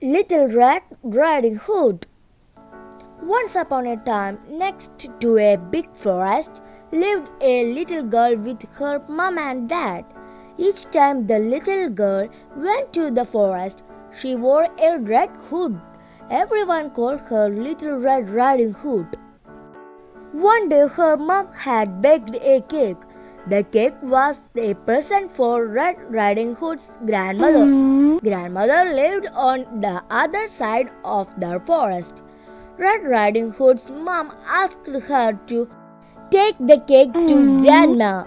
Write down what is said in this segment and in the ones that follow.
Little Red Riding Hood. Once upon a time, next to a big forest, lived a little girl with her mom and dad. Each time the little girl went to the forest, she wore a red hood. Everyone called her Little Red Riding Hood. One day her mom had baked a cake. The cake was a present for Red Riding Hood's grandmother. Grandmother lived on the other side of the forest. Red Riding Hood's mom asked her to take the cake to Grandma.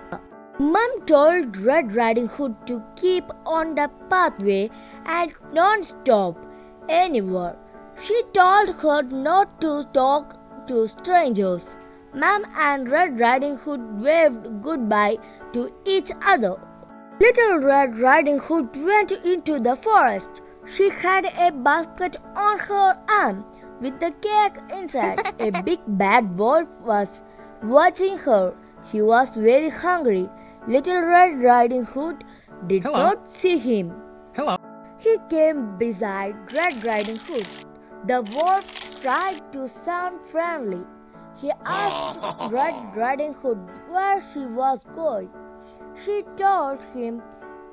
Mom told Red Riding Hood to keep on the pathway and don't stop anywhere. She told her not to talk to strangers. Mom and Red Riding Hood waved goodbye to each other. Little Red Riding Hood went into the forest. She had a basket on her arm with the cake inside. A big bad wolf was watching her. He was very hungry. Little Red Riding Hood did not see him. He came beside Red Riding Hood. The wolf tried to sound friendly. He asked Red Riding Hood where she was going. She told him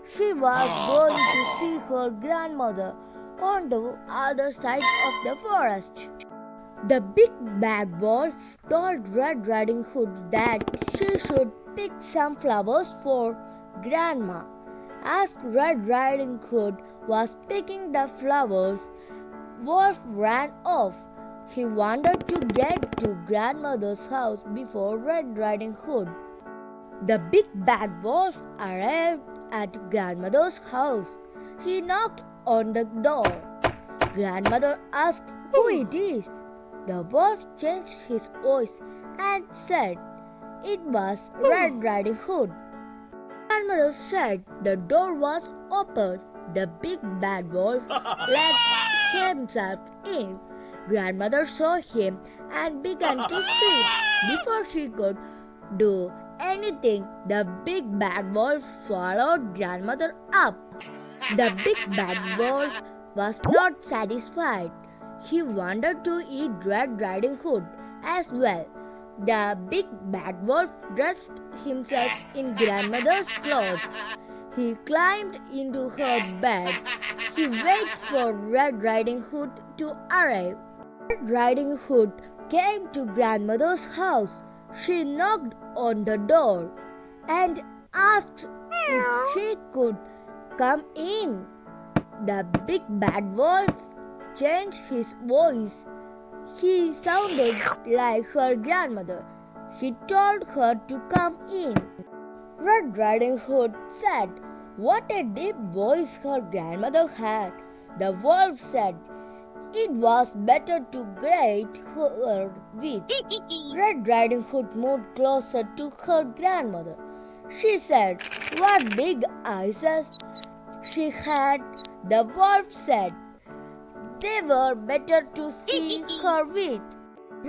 she was going to see her grandmother on the other side of the forest. The big bad wolf told Red Riding Hood that she should pick some flowers for Grandma. As Red Riding Hood was picking the flowers, Wolf ran off. He wanted to get to Grandmother's house before Red Riding Hood. The big bad wolf arrived at Grandmother's house. He knocked on the door. Grandmother asked who it is. The wolf changed his voice and said it was Red Riding Hood. Grandmother said the door was open. The big bad wolf let himself in. Grandmother saw him and began to speak. Before she could do anything, the big bad wolf swallowed Grandmother up. The big bad wolf was not satisfied. He wanted to eat Red Riding Hood as well. The big bad wolf dressed himself in Grandmother's clothes. He climbed into her bed. He waited for Red Riding Hood to arrive. Red Riding Hood came to Grandmother's house. She knocked on the door and asked if she could come in. The big bad wolf changed his voice. He sounded like her grandmother. He told her to come in. Red Riding Hood said, "What a deep voice her grandmother had." The wolf said, "It was better to greet her with." Red Riding Hood moved closer to her grandmother. She said, "What big eyes she had." The wolf said, "They were better to see her with."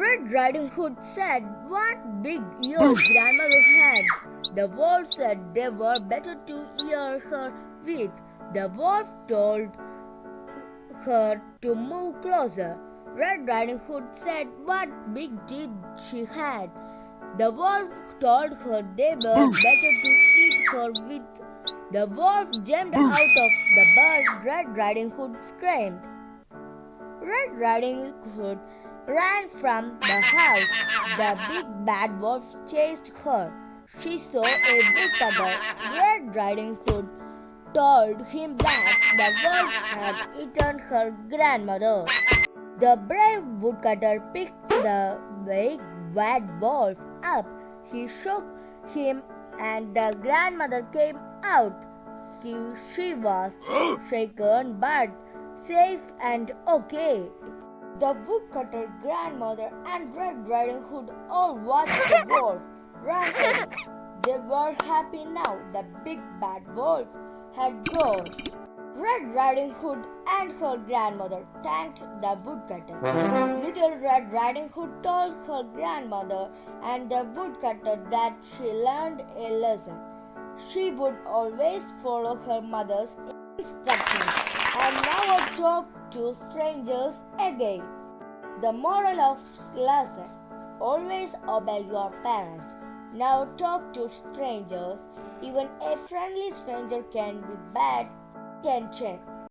Red Riding Hood said, "What big ears grandmother had." The wolf said, "They were better to hear her with." The wolf told her to move closer. Red Riding Hood said, "What big teeth she had." The wolf told her they were better to eat her with. The wolf jumped out of the bed. Red Riding Hood screamed. Red Riding Hood ran from the house. The big bad wolf chased her. She saw a woodcutter. Red Riding Hood told him that the wolf had eaten her grandmother. The brave woodcutter picked the big bad wolf up. He shook him and the grandmother came out. She was shaken but safe and okay. The woodcutter, grandmother, and Red Riding Hood all watched the wolf run away. They were happy now. The big bad wolf had gone. Red Riding Hood and her grandmother thanked the woodcutter. Little Red Riding Hood told her grandmother and the woodcutter that she learned a lesson. She would always follow her mother's instructions And never talk to strangers again. The moral of lesson: always obey your parents. Never talk to strangers. Even a friendly stranger can be bad intention.